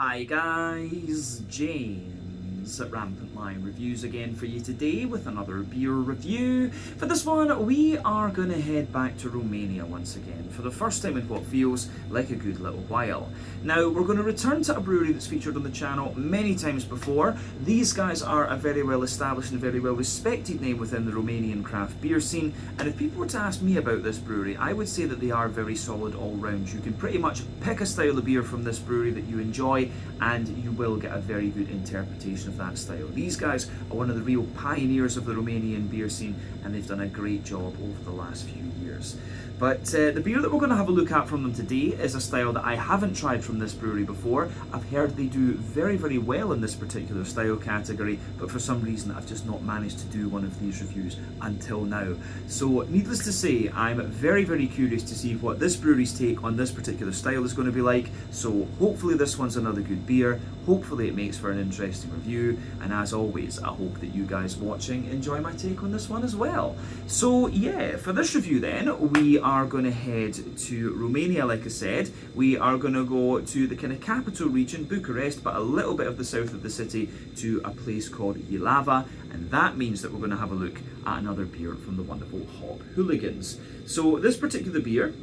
Hi guys, James at Rampant Lion Reviews again for you today with another beer review. For this one, we are going to head back to Romania once again for the first time in what feels like a good little while. Now, we're going to return to a brewery that's featured on the channel many times before. These guys are a very well established and very well respected name within the Romanian craft beer scene, and if people were to ask me about this brewery, I would say that they are very solid all round. You can pretty much pick a style of beer from this brewery that you enjoy and you will get a very good interpretation of that style. These guys are one of the real pioneers of the Romanian beer scene and they've done a great job over the last few years. But the beer that we're going to have a look at from them today is a style that I haven't tried from this brewery before. I've heard they do very, very well in this particular style category, but for some reason I've just not managed to do one of these reviews until now. So needless to say, I'm very, very curious to see what this brewery's take on this particular style is going to be like. So hopefully this one's another good beer. Hopefully it makes for an interesting review. And as always, I hope that you guys watching enjoy my take on this one as well. So yeah, for this review then, we are going to head to Romania, like I said. We are going to go to the kind of capital region, Bucharest, but a little bit of the south of the city to a place called Jilava. And that means that we're going to have a look at another beer from the wonderful Hop Hooligans. So this particular beer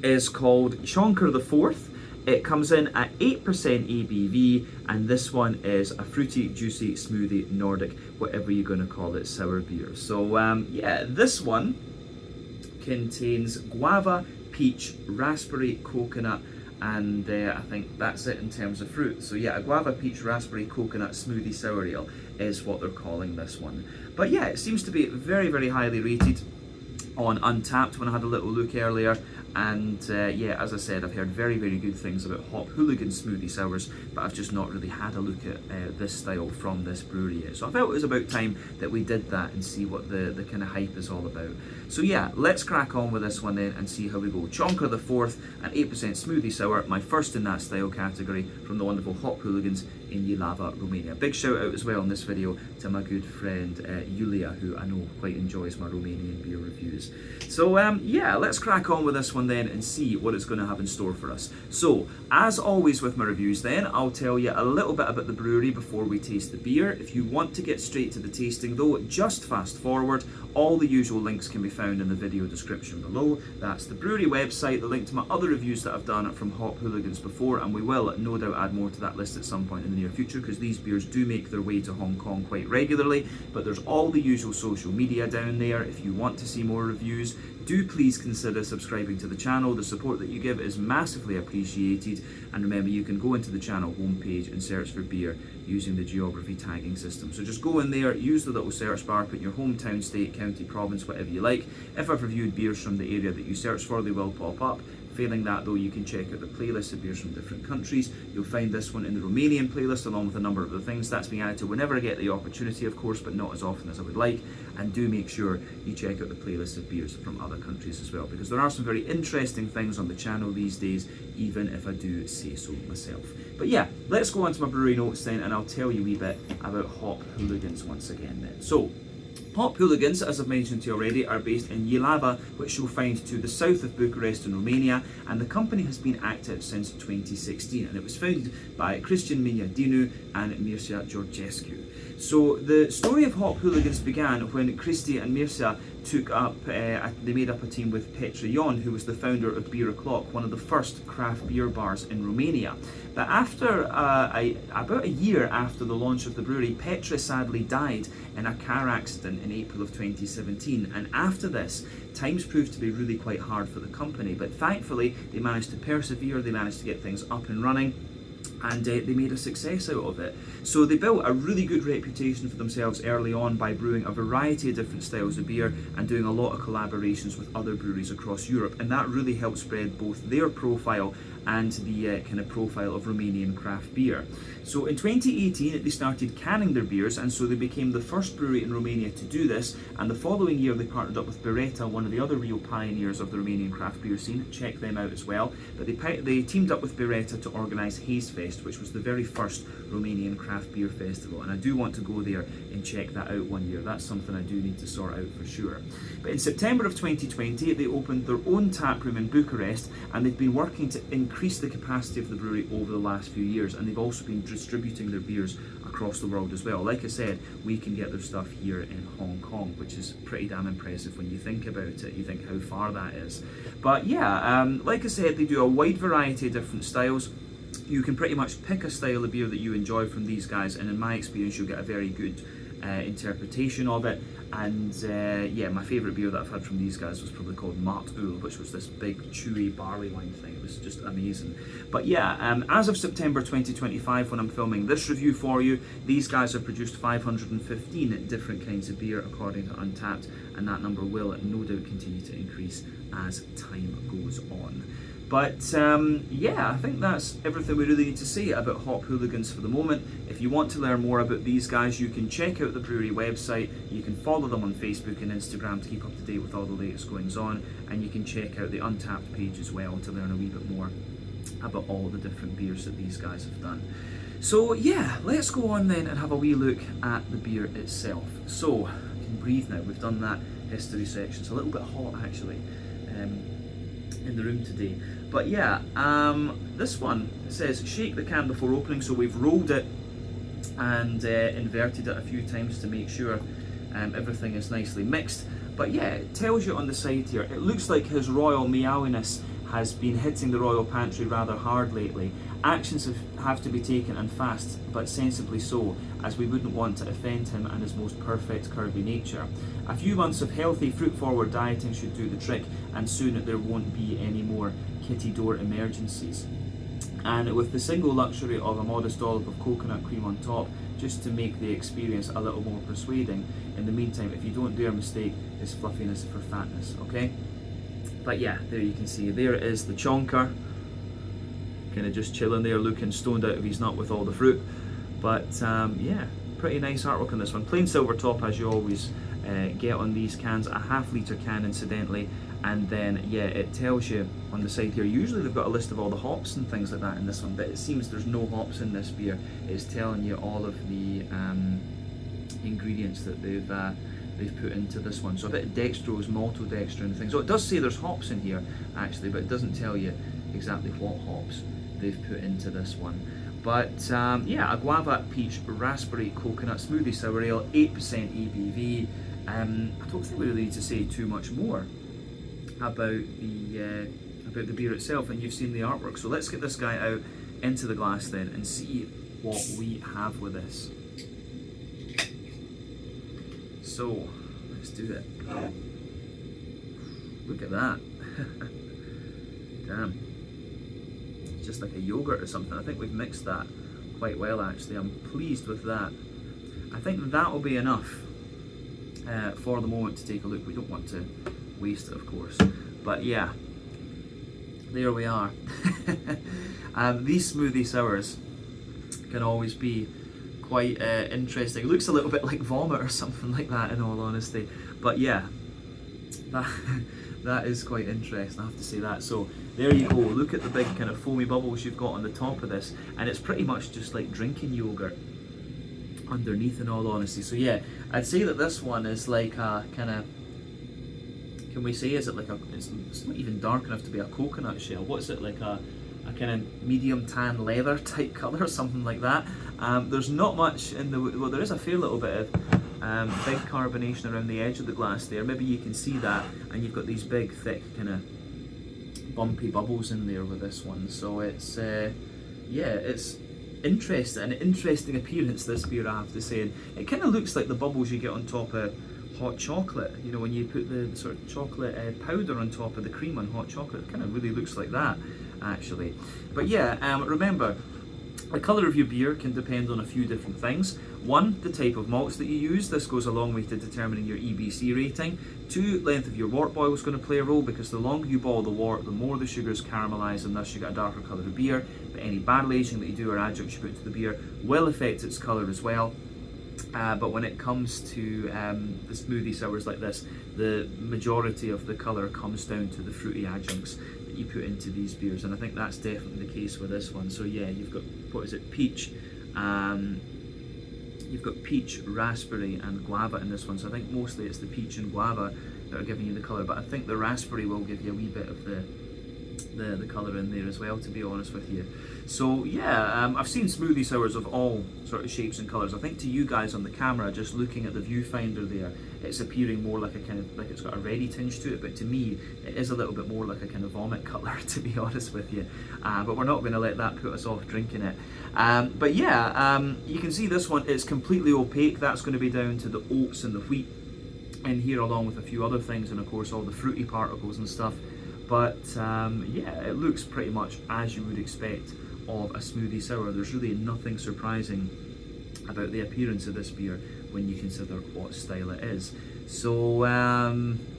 is called Chonker the Fourth. It comes in at 8% ABV, and this one is a fruity, juicy, smoothie, Nordic, whatever you're going to call it, sour beer. So yeah, this one contains guava, peach, raspberry, coconut, and I think that's it in terms of fruit. So yeah, a guava, peach, raspberry, coconut smoothie sour ale is what they're calling this one. But yeah, it seems to be very, very highly rated on Untappd when I had a little look earlier. And yeah, as I said, I've heard very, very good things about Hop Hooligans smoothie sours, but I've just not really had a look at this style from this brewery yet. So I felt it was about time that we did that and see what the kind of hype is all about. So yeah, let's crack on with this one then and see how we go. Chonker the Fourth, an 8% smoothie sour, my first in that style category from the wonderful Hop Hooligans in Jilava, Romania. Big shout out as well in this video to my good friend Julia, who I know quite enjoys my Romanian beer reviews. So yeah, let's crack on with this one then and see what it's going to have in store for us. So, as always with my reviews then, I'll tell you a little bit about the brewery before we taste the beer. If you want to get straight to the tasting though, just fast forward. All the usual links can be found in the video description below. That's the brewery website, the link to my other reviews that I've done from Hop Hooligans before, and we will no doubt add more to that list at some point in the near future because these beers do make their way to Hong Kong quite regularly. But there's all the usual social media down there. If you want to see more reviews, do please consider subscribing to the channel. The support that you give is massively appreciated. And remember, you can go into the channel homepage and search for beer using the geography tagging system. So just go in there, use the little search bar, put your hometown, state, county, province, whatever you like. If I've reviewed beers from the area that you search for, they will pop up. Failing that though, you can check out the playlist of beers from different countries. You'll find this one in the Romanian playlist along with a number of other things. That's being added to whenever I get the opportunity, of course, but not as often as I would like. And do make sure you check out the playlist of beers from other countries as well, because there are some very interesting things on the channel these days, even if I do say so myself. But yeah, let's go on to my brewery notes then, and I'll tell you a wee bit about Hop Hooligans once again then. So, Hop Hooligans, as I've mentioned to you already, are based in Jilava, which you'll find to the south of Bucharest in Romania, and the company has been active since 2016, and it was founded by Cristian Miniadinu and Mircea Georgescu. So the story of Hop Hooligans began when Cristi and Mircea they made up a team with Petre Ion, who was the founder of Beer O'Clock, one of the first craft beer bars in Romania. But after about a year after the launch of the brewery, Petre sadly died in a car accident in April of 2017, and after this, times proved to be really quite hard for the company, but thankfully they managed to persevere, they managed to get things up and running, and they made a success out of it. So they built a really good reputation for themselves early on by brewing a variety of different styles of beer and doing a lot of collaborations with other breweries across Europe, and that really helped spread both their profile and the kind of profile of Romanian craft beer. So in 2018 they started canning their beers, and so they became the first brewery in Romania to do this, and the following year they partnered up with Beretta, one of the other real pioneers of the Romanian craft beer scene. Check them out as well. But they teamed up with Beretta to organise Haze Fest, which was the very first Romanian craft beer festival, and I do want to go there and check that out one year. That's something I do need to sort out for sure. But in September of 2020 they opened their own tap room in Bucharest, and they've been working to increased the capacity of the brewery over the last few years, and they've also been distributing their beers across the world as well. Like I said, we can get their stuff here in Hong Kong, which is pretty damn impressive when you think about it. You think how far that is. But yeah, like I said, they do a wide variety of different styles. You can pretty much pick a style of beer that you enjoy from these guys, and in my experience, you'll get a very good interpretation of it. And yeah, my favourite beer that I've had from these guys was probably called Mart Ool, which was this big chewy barley wine thing. It was just amazing. But yeah, as of September 2025, when I'm filming this review for you, these guys have produced 515 different kinds of beer according to Untappd, and that number will no doubt continue to increase as time goes on. But yeah, I think that's everything we really need to say about Hop Hooligans for the moment. If you want to learn more about these guys, you can check out the brewery website, you can follow them on Facebook and Instagram to keep up to date with all the latest goings on, and you can check out the Untappd page as well to learn a wee bit more about all the different beers that these guys have done. So yeah, let's go on then and have a wee look at the beer itself. So, I can breathe now, we've done that history section. It's a little bit hot actually in the room today. But yeah, this one says shake the can before opening, so we've rolled it and inverted it a few times to make sure everything is nicely mixed. But yeah, it tells you on the side here, it looks like his royal meowiness has been hitting the royal pantry rather hard lately. Actions have to be taken and fast, but sensibly so, as we wouldn't want to offend him and his most perfect curvy nature. A few months of healthy, fruit-forward dieting should do the trick, and soon there won't be any more kitty door emergencies. And with the single luxury of a modest dollop of coconut cream on top, just to make the experience a little more persuading. In the meantime, if you don't dare mistake his fluffiness for fatness, okay? But yeah, there you can see, there is the Chonker, kind of just chilling there, looking stoned out of his nut with all the fruit. But yeah, pretty nice artwork on this one. Plain silver top, as you always get on these cans, a half-litre can incidentally, and then yeah, it tells you on the side here, usually they've got a list of all the hops and things like that in this one, but it seems there's no hops in this beer. It's telling you all of the ingredients that they've put into this one. So a bit of dextrose, maltodextrin and things. So it does say there's hops in here actually, but it doesn't tell you exactly what hops they've put into this one. But yeah, a guava, peach, raspberry, coconut smoothie sour ale, 8% ABV. I don't think we really need to say too much more about the beer itself, and you've seen the artwork. So let's get this guy out into the glass then and see what we have with this. So let's do it. Look at that. Damn. It's just like a yogurt or something. I think we've mixed that quite well actually. I'm pleased with that. I think that will be enough for the moment to take a look. We don't want to waste it, of course. But yeah, there we are. These smoothie sours can always be quite interesting. It looks a little bit like vomit or something like that, in all honesty. But yeah, that is quite interesting, I have to say that. So there you go, look at the big kind of foamy bubbles you've got on the top of this, and it's pretty much just like drinking yogurt underneath, in all honesty. So yeah, I'd say that this one is like a kind of, can we say, is it like a, it's not even dark enough to be a coconut shell. What's it, like a kind of medium tan leather type colour, something like that. There's not much in the, well, there is a fair little bit of big carbonation around the edge of the glass there. Maybe you can see that, and you've got these big, thick, kind of bumpy bubbles in there with this one. So it's, yeah, it's interesting, an interesting appearance, this beer, I have to say. And it kind of looks like the bubbles you get on top of hot chocolate, you know, when you put the sort of chocolate powder on top of the cream on hot chocolate. It kind of really looks like that, actually. But yeah, remember, the colour of your beer can depend on a few different things. One, the type of malts that you use. This goes a long way to determining your EBC rating. Two, length of your wort boil is going to play a role, because the longer you boil the wort, the more the sugars caramelise, and thus you get a darker colour of beer. But any barrel aging that you do or adjuncts you put into the beer will affect its colour as well. But when it comes to the smoothie sours like this, the majority of the colour comes down to the fruity adjuncts that you put into these beers, and I think that's definitely the case with this one. So yeah, you've got, what is it, peach, you've got peach, raspberry and guava in this one. So I think mostly it's the peach and guava that are giving you the colour, but I think the raspberry will give you a wee bit of the the colour in there as well, to be honest with you. So yeah, I've seen smoothie sours of all sort of shapes and colours. I think to you guys on the camera, just looking at the viewfinder there, it's appearing more like a kind of, like it's got a reddy tinge to it, but to me it is a little bit more like a kind of vomit colour, to be honest with you. But we're not going to let that put us off drinking it. But yeah, you can see this one is completely opaque. That's going to be down to the oats and the wheat in here, along with a few other things, and of course all the fruity particles and stuff. But yeah, it looks pretty much as you would expect of a smoothie sour. There's really nothing surprising about the appearance of this beer when you consider what style it is. So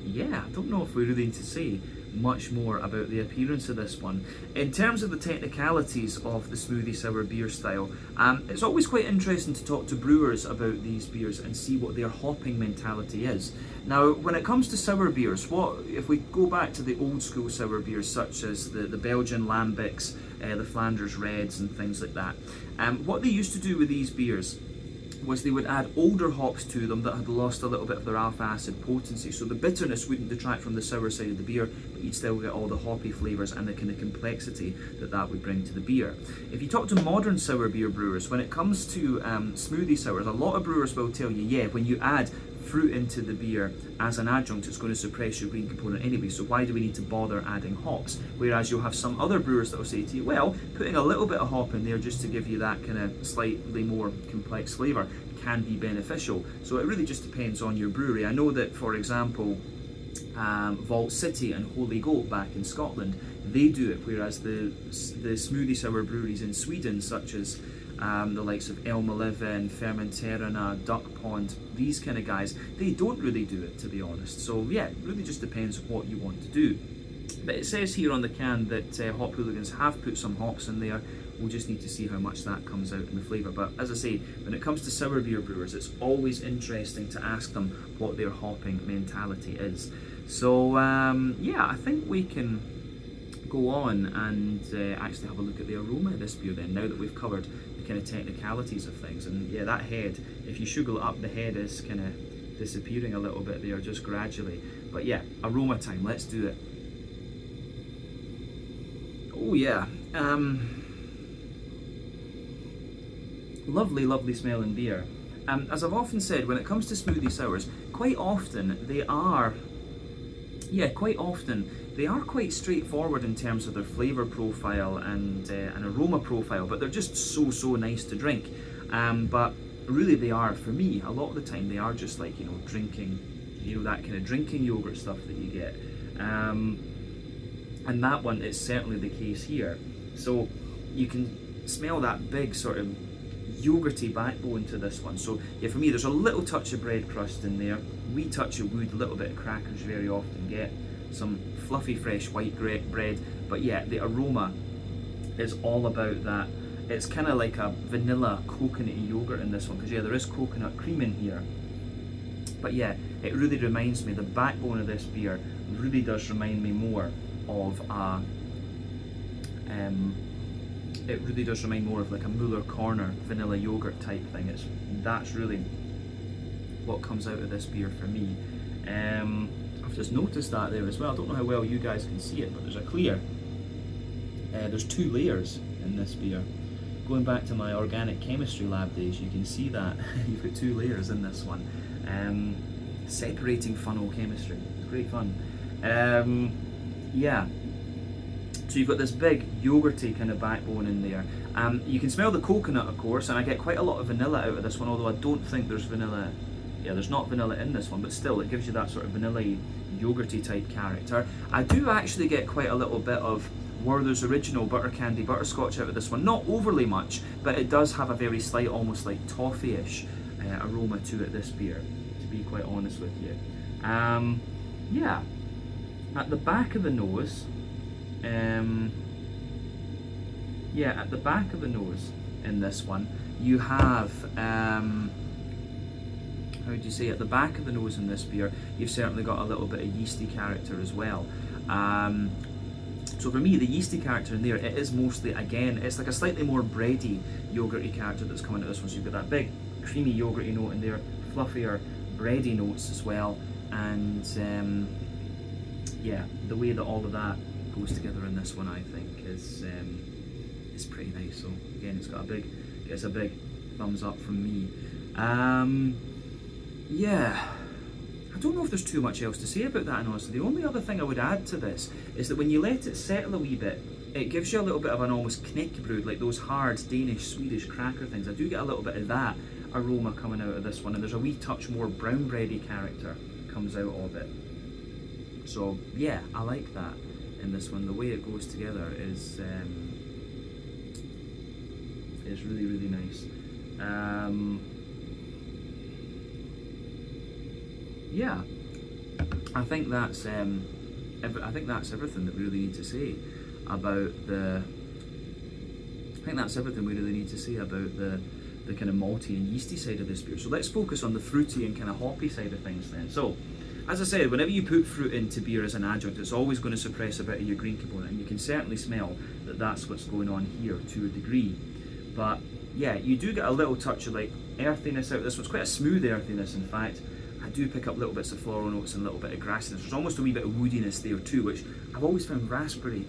yeah, I don't know if we really need to say much more about the appearance of this one. In terms of the technicalities of the smoothie sour beer style, it's always quite interesting to talk to brewers about these beers and see what their hopping mentality is. Now, when it comes to sour beers, if we go back to the old school sour beers such as the Belgian Lambics, the Flanders Reds and things like that, what they used to do with these beers was they would add older hops to them that had lost a little bit of their alpha acid potency, so the bitterness wouldn't detract from the sour side of the beer, but you'd still get all the hoppy flavours and the kind of complexity that would bring to the beer. If you talk to modern sour beer brewers, when it comes to smoothie sours, a lot of brewers will tell you, yeah, when you add fruit into the beer as an adjunct, it's going to suppress your green component anyway, so why do we need to bother adding hops? Whereas you'll have some other brewers that will say to you, well, putting a little bit of hop in there just to give you that kind of slightly more complex flavour can be beneficial. So it really just depends on your brewery. I know that, for example, Vault City and Holy Goat back in Scotland, they do it, whereas the smoothie sour breweries in Sweden, such as the likes of Elmeliven, Fermenterarna, Duck Pond, these kind of guys, they don't really do it, to be honest. So yeah, it really just depends what you want to do. But it says here on the can that Hop Hooligans have put some hops in there. We'll just need to see how much that comes out in the flavour. But as I say, when it comes to sour beer brewers, it's always interesting to ask them what their hopping mentality is. So yeah, I think we can go on and actually have a look at the aroma of this beer then, now that we've covered the kind of technicalities of things. And yeah, that head, if you sugar it up, the head is kind of disappearing a little bit there, just gradually. But yeah, aroma time, let's do it. Oh yeah, lovely, lovely smelling beer. As I've often said, when it comes to smoothie sours, quite often they are quite straightforward in terms of their flavour profile and an aroma profile, but they're just so nice to drink. But really they are, for me, a lot of the time they are just like, drinking, that kind of drinking yogurt stuff that you get. And that one is certainly the case here. So you can smell that big sort of yogurty backbone to this one. So yeah, for me there's a little touch of bread crust in there, wee touch of wood, a little bit of crackers you very often get, some fluffy fresh white bread, but yeah, the aroma is all about that. It's kind of like a vanilla coconutty yogurt in this one, because yeah, there is coconut cream in here. But yeah, it really reminds me, the backbone of this beer really does remind me more of a it really does remind more of like a Muller Corner vanilla yogurt type thing. That's really what comes out of this beer for me. I've just noticed that there as well. I don't know how well you guys can see it, but there's a clear. There's 2 layers in this beer. Going back to my organic chemistry lab days, you can see that you've got 2 layers in this one. Separating funnel chemistry. It's great fun. Yeah. So you've got this big yogurty kind of backbone in there. You can smell the coconut, of course, and I get quite a lot of vanilla out of this one, although I don't think there's vanilla. Yeah, there's not vanilla in this one, but still it gives you that sort of vanilla-y, yogurty type character. I do actually get quite a little bit of Werther's Original butter candy butterscotch out of this one. Not overly much, but it does have a very slight, almost like toffee-ish aroma to it, this beer, to be quite honest with you. Yeah, at the back of the nose, at the back of the nose in this one, you have, how would you say, at the back of the nose in this beer, you've certainly got a little bit of yeasty character as well. So for me, the yeasty character in there, it is mostly, again, it's like a slightly more bready, yogurty character that's coming to this one. So you've got that big, creamy yogurty note in there, fluffier, bready notes as well, and yeah, the way that all of that goes together in this one, I think, is pretty nice. So again, it's a big thumbs up from me. Yeah, I don't know if there's too much else to say about that, and honestly, the only other thing I would add to this is that when you let it settle a wee bit, it gives you a little bit of an almost knäckebröd, like those hard Danish, Swedish cracker things. I do get a little bit of that aroma coming out of this one, and there's a wee touch more brown bready character comes out of it. So yeah, I like that in this one. The way it goes together is really, really nice. Yeah, I think that's everything that we really need to say about the. I think that's everything we really need to say about the kind of malty and yeasty side of this beer. So let's focus on the fruity and kind of hoppy side of things then. So, as I said, whenever you put fruit into beer as an adjunct, it's always going to suppress a bit of your green component, and you can certainly smell that that's what's going on here to a degree. But yeah, you do get a little touch of like earthiness out of this one. It's quite a smooth earthiness, in fact. I do pick up little bits of floral notes and a little bit of grassiness. There's almost a wee bit of woodiness there too, which I've always found raspberry,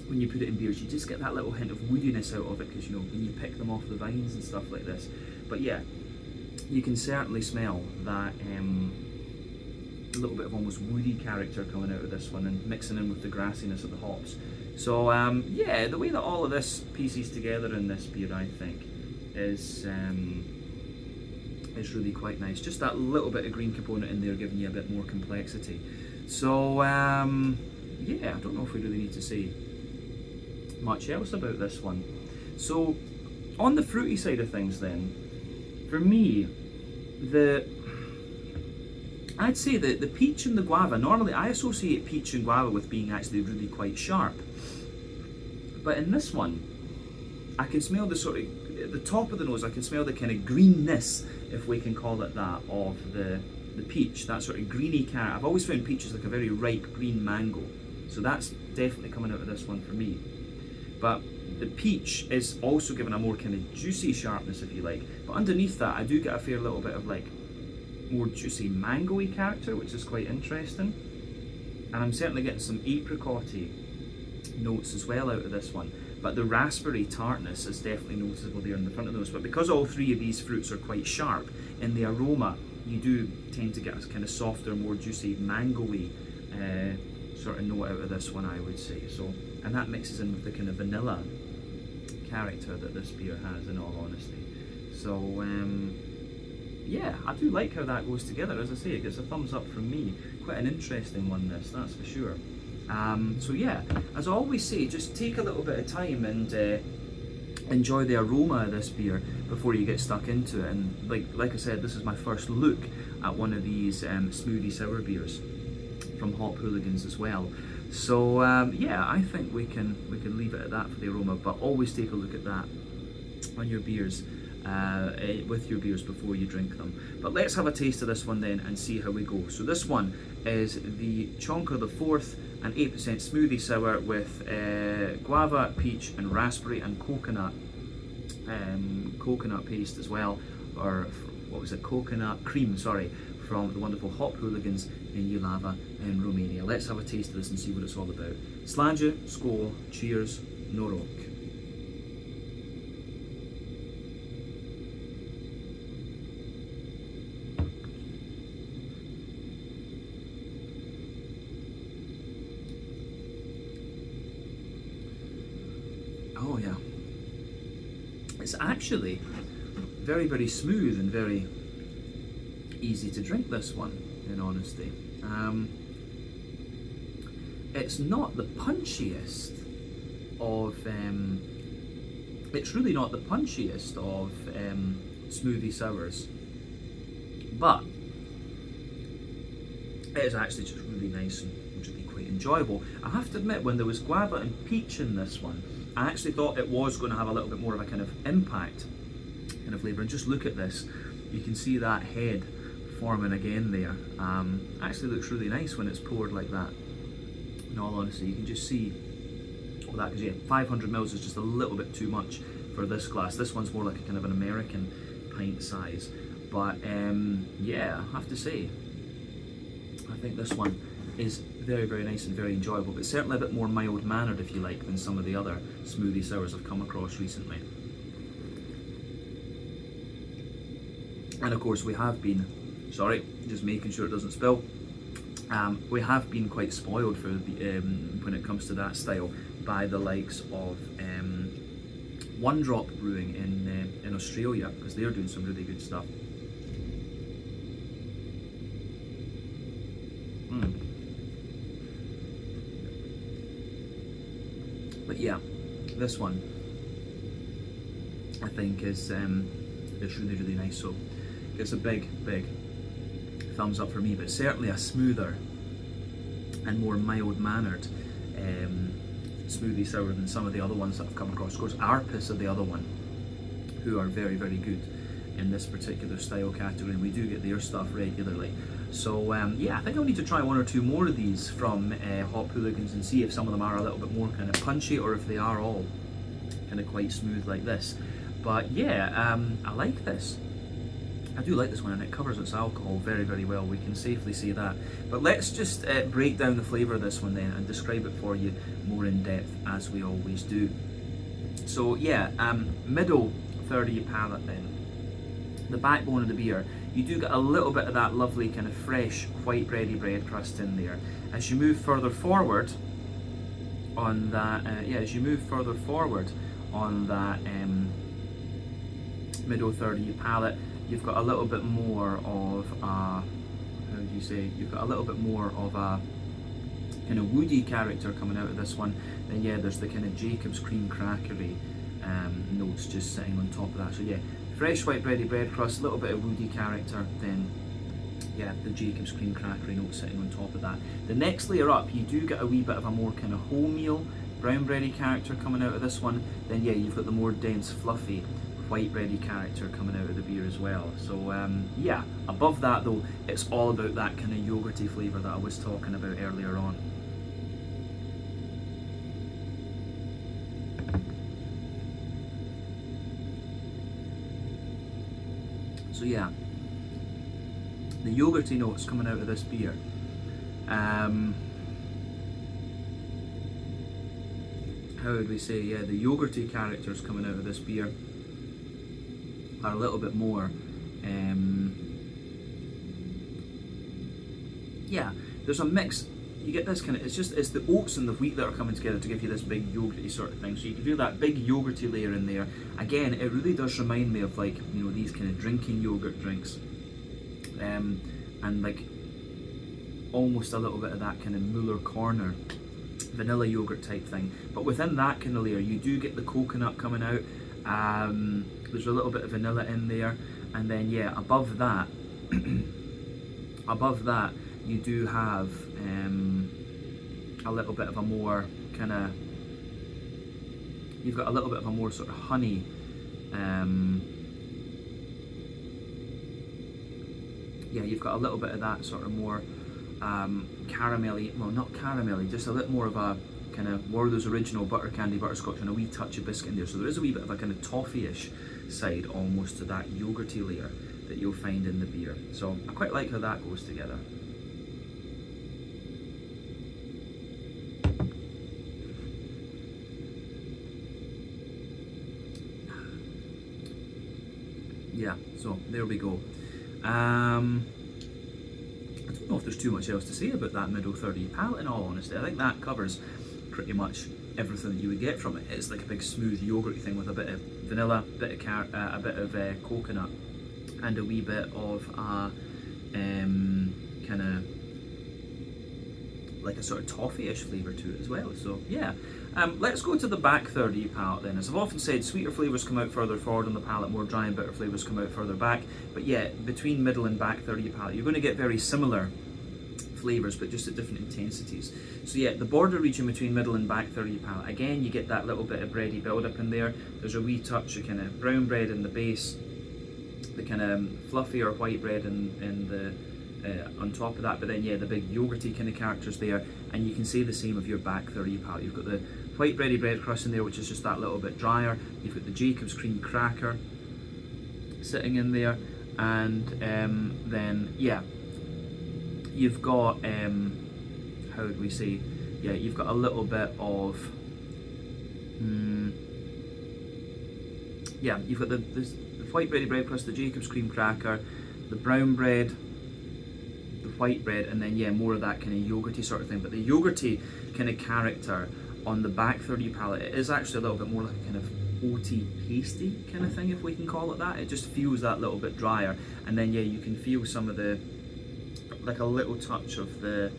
when you put it in beers, you just get that little hint of woodiness out of it, because you know, when you pick them off the vines and stuff like this. But yeah, you can certainly smell that little bit of almost woody character coming out of this one, and mixing in with the grassiness of the hops. So yeah, the way that all of this pieces together in this beer, I think, is really quite nice. Just that little bit of green component in there giving you a bit more complexity. So yeah, I don't know if we really need to say much else about this one. So on the fruity side of things then, for me, I'd say that the peach and the guava, normally I associate peach and guava with being actually really quite sharp. But in this one, I can smell the sort of, at the top of the nose, I can smell the kind of greenness, if we can call it that, of the peach, that sort of greeny character. I've always found peach as like a very ripe green mango. So that's definitely coming out of this one for me. But the peach is also given a more kind of juicy sharpness, if you like. But underneath that, I do get a fair little bit of like more juicy mango-y character, which is quite interesting. And I'm certainly getting some apricot-y notes as well out of this one. But the raspberry tartness is definitely noticeable there in the front of those. But because all three of these fruits are quite sharp in the aroma, you do tend to get a kind of softer, more juicy, mango-y sort of note out of this one, I would say. So, and that mixes in with the kind of vanilla character that this beer has, in all honesty. So yeah, I do like how that goes together. As I say, it gets a thumbs up from me. Quite an interesting one, this, that's for sure. So yeah, as I always say, just take a little bit of time and enjoy the aroma of this beer before you get stuck into it. And like I said, this is my first look at one of these smoothie sour beers from Hooligans as well. So yeah, I think we can leave it at that for the aroma, but always take a look at that on your beers, with your beers before you drink them. But let's have a taste of this one then and see how we go. So this one is the Chonker the 4th, an 8% smoothie sour with guava, peach and raspberry and coconut paste as well, or what was it, coconut cream, sorry, from the wonderful Hooligans in Jilava in Romania. Let's have a taste of this and see what it's all about. Slanje, skål, cheers, norok. Oh yeah, it's actually very, very smooth and very easy to drink, this one, in honesty. It's not the punchiest of it's really not the punchiest of smoothie sours, but it is actually just really nice and really quite enjoyable. I have to admit, when there was guava and peach in this one, I actually thought it was going to have a little bit more of a kind of impact kind of flavour. And just look at this, you can see that head forming again there. Actually looks really nice when it's poured like that. In all honesty, you can just see all that, because yeah, 500 mils is just a little bit too much for this glass. This one's more like a kind of an American pint size. But yeah, I have to say, I think this one is Very, very nice and very enjoyable, but certainly a bit more mild-mannered, if you like, than some of the other smoothie sours I've come across recently. And of course we have been, sorry, just making sure it doesn't spill, we have been quite spoiled for the, when it comes to that style by the likes of One Drop Brewing in Australia, because they're doing some really good stuff. But yeah, this one I think is really, really nice. So it's a big, big thumbs up for me. But certainly a smoother and more mild-mannered smoothie sour than some of the other ones that I've come across. Of course, Arpis are the other one, who are very, very good in this particular style category, and we do get their stuff regularly. So yeah, I think I'll need to try one or two more of these from Hop Hooligans and see if some of them are a little bit more kind of punchy, or if they are all kind of quite smooth like this. But yeah, I like this. I do like this one, and it covers its alcohol very, very well. We can safely say that. But let's just break down the flavour of this one then and describe it for you more in depth, as we always do. So yeah, middle 30 palate then. The backbone of the beer, you do get a little bit of that lovely kind of fresh white bready bread crust in there. As you move further forward on that, as you move further forward on that middle 30 palate, you've got a little bit more of a, how do you say, you've got a little bit more of a kind of woody character coming out of this one. Then yeah, there's the kind of Jacob's cream crackery notes just sitting on top of that. So yeah, fresh white bready bread crust, a little bit of woody character, then yeah, the Jacob's cream crackery notes sitting on top of that. The next layer up, you do get a wee bit of a more kind of wholemeal brown bready character coming out of this one. Then yeah, you've got the more dense, fluffy white bready character coming out of the beer as well. So yeah, above that though, it's all about that kind of yogurty flavour that I was talking about earlier on. So yeah, the yogurty notes coming out of this beer. How would we say? Yeah, the yogurty characters coming out of this beer are a little bit more. Yeah, there's a mix. You get this kind of, it's the oats and the wheat that are coming together to give you this big yogurty sort of thing. So you can feel that big yogurty layer in there. Again, it really does remind me of, like, you know, these kind of drinking yogurt drinks, and like almost a little bit of that kind of Muller Corner vanilla yogurt type thing. But within that kind of layer, you do get the coconut coming out. There's a little bit of vanilla in there, and then yeah, above that, you do have a little bit of a more kind of, you've got a little bit of a more sort of honey, yeah, you've got a little bit of that sort of more caramelly, well, not caramelly, just a little more of a kind of Wardo's original butter candy butterscotch and a wee touch of biscuit in there. So there is a wee bit of a kind of toffee-ish side almost to that yogurty layer that you'll find in the beer. So I quite like how that goes together. Yeah, so there we go. I don't know if there's too much else to say about that middle 30 palate, in all honesty. I think that covers pretty much everything that you would get from it. It's like a big smooth yogurty thing with a bit of vanilla, a bit of coconut, and a wee bit of kind of like a sort of toffee-ish flavour to it as well. So yeah, let's go to the back 30 palate then. As I've often said, sweeter flavours come out further forward on the palate, more dry and bitter flavours come out further back. But yeah, between middle and back 30 palate, you're going to get very similar flavours, but just at different intensities. So yeah, the border region between middle and back 30 palate, again, you get that little bit of bready build-up in there. There's a wee touch of kind of brown bread in the base, the kind of fluffier white bread in the on top of that, but then yeah, the big yogurty kind of characters there, and you can say the same of your back 30 palate. You've got the white bready bread crust in there, which is just that little bit drier. You've got the Jacob's cream cracker sitting in there, and then yeah, you've got how how would we say, yeah, you've got a little bit of, yeah, you've got the white bready bread crust, the Jacob's cream cracker, the brown bread, the white bread, and then yeah, more of that kind of yogurty sort of thing. But the yogurty kind of character on the back third of your palate, it is actually a little bit more like a kind of oaty pasty kind of thing, if we can call it that. It just feels that little bit drier, and then yeah, you can feel some of the, like a little touch of the,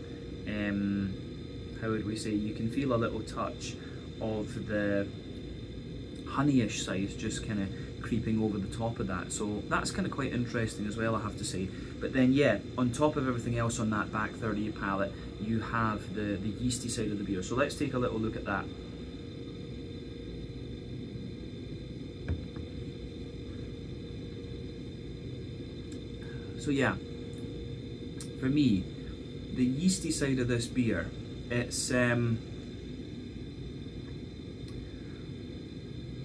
how would we say, you can feel a little touch of the honeyish side just kind of creeping over the top of that. So that's kind of quite interesting as well, I have to say. But then yeah, on top of everything else on that back third of your palate, you have the yeasty side of the beer. So let's take a little look at that. So yeah, for me, the yeasty side of this beer, it's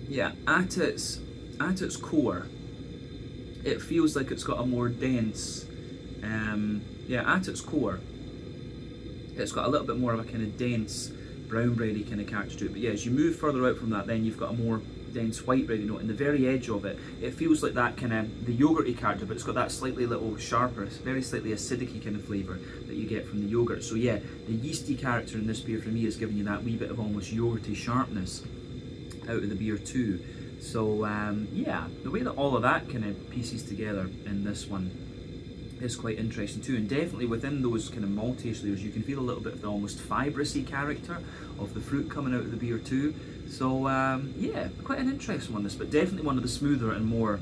yeah, at its core, it feels like it's got a more dense, yeah, at its core, it's got a little bit more of a kind of dense brown bready kind of character to it. But yeah, as you move further out from that, then you've got a more dense white bready note, and the very edge of it, it feels like that kind of the yogurty character, but it's got that slightly little sharper, very slightly acidic kind of flavour that you get from the yogurt. So yeah, the yeasty character in this beer for me is giving you that wee bit of almost yogurty sharpness out of the beer too. So yeah, the way that all of that kind of pieces together in this one is quite interesting too, and definitely within those kind of maltish layers you can feel a little bit of the almost fibrous-y character of the fruit coming out of the beer too. So yeah, quite an interesting one this, but definitely one of the smoother and more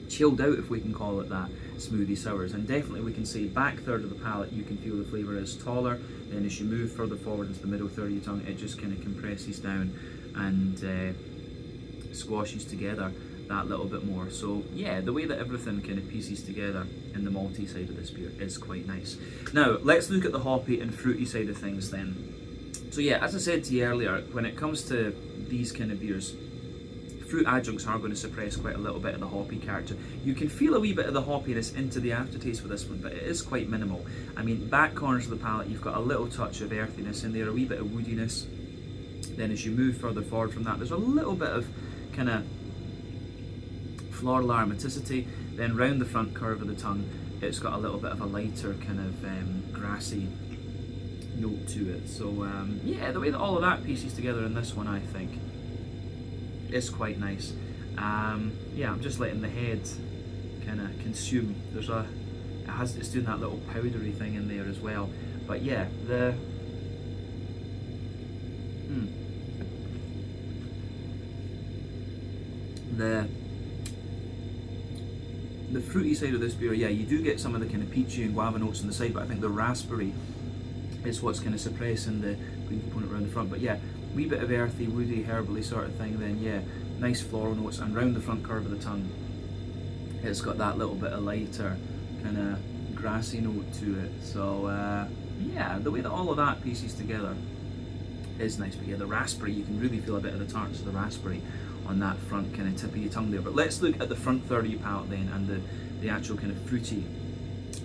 chilled out, if we can call it that, smoothie sours. And definitely we can say back third of the palate you can feel the flavour is taller, then as you move further forward into the middle third of your tongue, it just kind of compresses down and squashes together that little bit more. So yeah, the way that everything kind of pieces together in the malty side of this beer is quite nice. Now let's look at the hoppy and fruity side of things then. So yeah, as I said to you earlier, when it comes to these kind of beers, fruit adjuncts are going to suppress quite a little bit of the hoppy character. You can feel a wee bit of the hoppiness into the aftertaste with this one, but it is quite minimal. I mean, back corners of the palate, you've got a little touch of earthiness in there, a wee bit of woodiness. Then as you move further forward from that, there's a little bit of kind of floral aromaticity. Then round the front curve of the tongue, it's got a little bit of a lighter kind of grassy note to it. So yeah, the way that all of that pieces together in this one, I think, is quite nice. Yeah, I'm just letting the head kind of consume. There's a, it's doing that little powdery thing in there as well. But yeah, the fruity side of this beer, yeah, you do get some of the kind of peachy and guava notes on the side, but I think the raspberry is what's kind of suppressing the green component around the front. But yeah, wee bit of earthy, woody, herbally sort of thing. Then yeah, nice floral notes, and round the front curve of the tongue, it's got that little bit of lighter kind of grassy note to it. So yeah, the way that all of that pieces together is nice. But yeah, the raspberry, you can really feel a bit of the tartness of the raspberry on that front kind of tip of your tongue there. But let's look at the front third of your palate then, and the actual kind of fruity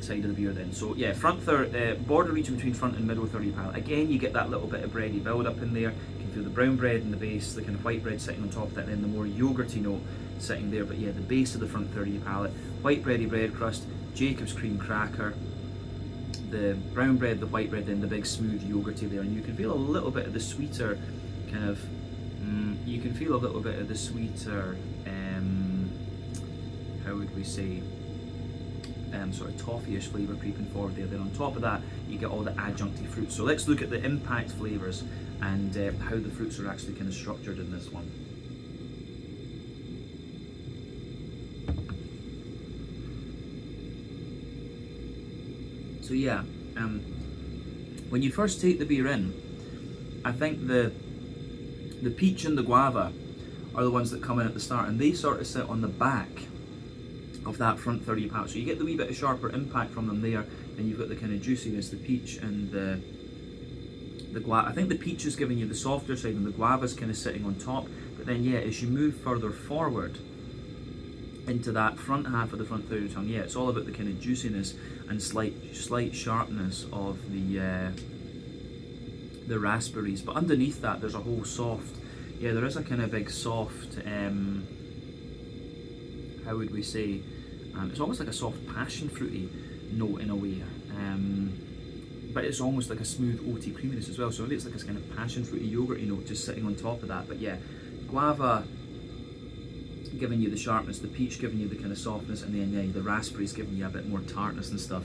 side of the beer then. So yeah, front third, border region between front and middle third of your palate. Again, you get that little bit of bready build up in there. You can feel the brown bread in the base, the kind of white bread sitting on top of that, then the more yogurty note sitting there. But yeah, the base of the front third of your palate, white bready bread crust, Jacob's cream cracker, the brown bread, the white bread, then the big smooth yogurty there, and you can feel a little bit of the sweeter kind of you can feel a little bit of the sweeter, how would we say, sort of toffee-ish flavour creeping forward there. Then on top of that, you get all the adjuncty fruits. So let's look at the impact flavours and how the fruits are actually kind of structured in this one. So yeah, when you first take the beer in, I think the peach and the guava are the ones that come in at the start, and they sort of sit on the back of that front third of your palate. So you get the wee bit of sharper impact from them there, and you've got the kind of juiciness, the peach and the guava. I think the peach is giving you the softer side, and the guava's kind of sitting on top. But then yeah, as you move further forward into that front half of the front third of your tongue, yeah, it's all about the kind of juiciness and slight sharpness of the the raspberries, but underneath that there's a whole soft, yeah, there is a kind of big soft, how would we say, it's almost like a soft passion fruity note in a way, but it's almost like a smooth oaty creaminess as well, so maybe it's like a kind of passion fruity yogurty note just sitting on top of that. But yeah, guava giving you the sharpness, the peach giving you the kind of softness, and then yeah, the raspberries giving you a bit more tartness and stuff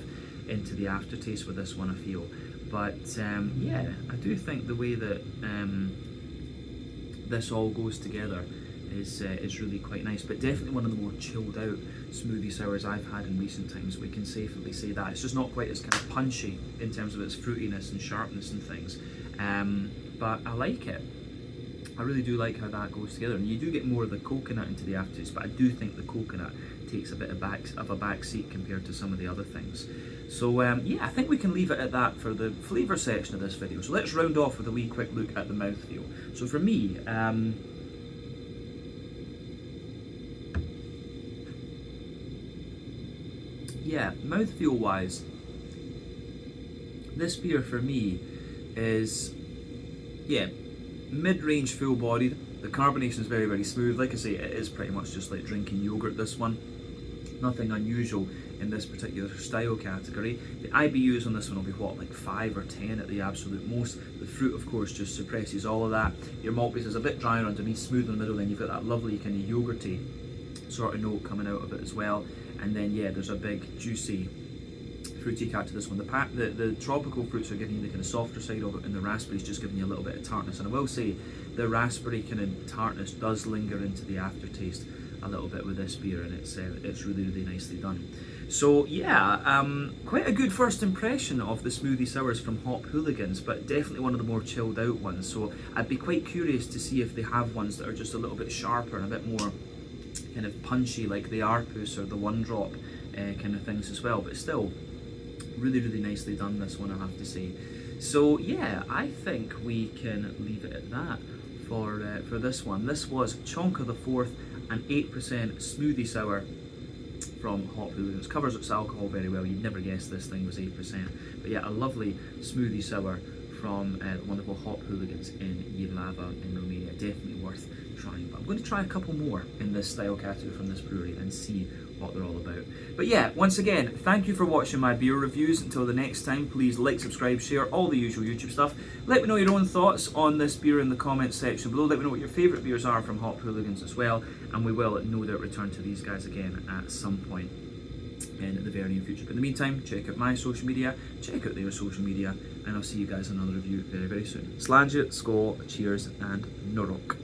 into the aftertaste with this one, I feel. But yeah, I do think the way that this all goes together is really quite nice, but definitely one of the more chilled out smoothie sours I've had in recent times. We can safely say that. It's just not quite as kind of punchy in terms of its fruitiness and sharpness and things, but I like it. I really do like how that goes together, and you do get more of the coconut into the aftertaste, but I do think the coconut takes a bit of a back seat compared to some of the other things. So yeah, I think we can leave it at that for the flavour section of this video. So let's round off with a wee quick look at the mouthfeel. So for me, yeah, mouthfeel wise, this beer for me is, yeah, mid-range, full-bodied. The carbonation is very, very smooth. Like I say, it is pretty much just like drinking yogurt, this one. Nothing unusual in this particular style category. The IBUs on this one will be what, like 5 or 10 at the absolute most. The fruit, of course, just suppresses all of that. Your malt base is a bit drier underneath, smooth in the middle, then you've got that lovely kind of yogurty sort of note coming out of it as well. And then yeah, there's a big juicy fruity cut to this one. The tropical fruits are giving you the kind of softer side of it, and the raspberries just giving you a little bit of tartness. And I will say, the raspberry kind of tartness does linger into the aftertaste a little bit with this beer, and it's really, really nicely done. So yeah, quite a good first impression of the smoothie sours from Hop Hooligans, but definitely one of the more chilled out ones. So I'd be quite curious to see if they have ones that are just a little bit sharper and a bit more kind of punchy, like the Arpus or the One Drop kind of things as well. But still, really, really nicely done, this one, I have to say. So yeah, I think we can leave it at that for this one. This was Chonker the Fourth, an 8% smoothie sour from Hop Hooligans. Covers its alcohol very well. You'd never guess this thing was 8%. But yeah, a lovely smoothie sour from the wonderful Hop Hooligans in Jilava in Romania. Definitely worth trying. But I'm going to try a couple more in this style category from this brewery and see what they're all about. But yeah, once again, thank you for watching my beer reviews. Until the next time, please like, subscribe, share, all the usual YouTube stuff. Let me know your own thoughts on this beer in the comments section below. Let me know what your favourite beers are from Hop Hooligans as well, and we will no doubt return to these guys again at some point in the very near future. But in the meantime, check out my social media, check out their social media, and I'll see you guys in another review very, very soon. Sláinte, skål, cheers, and norok.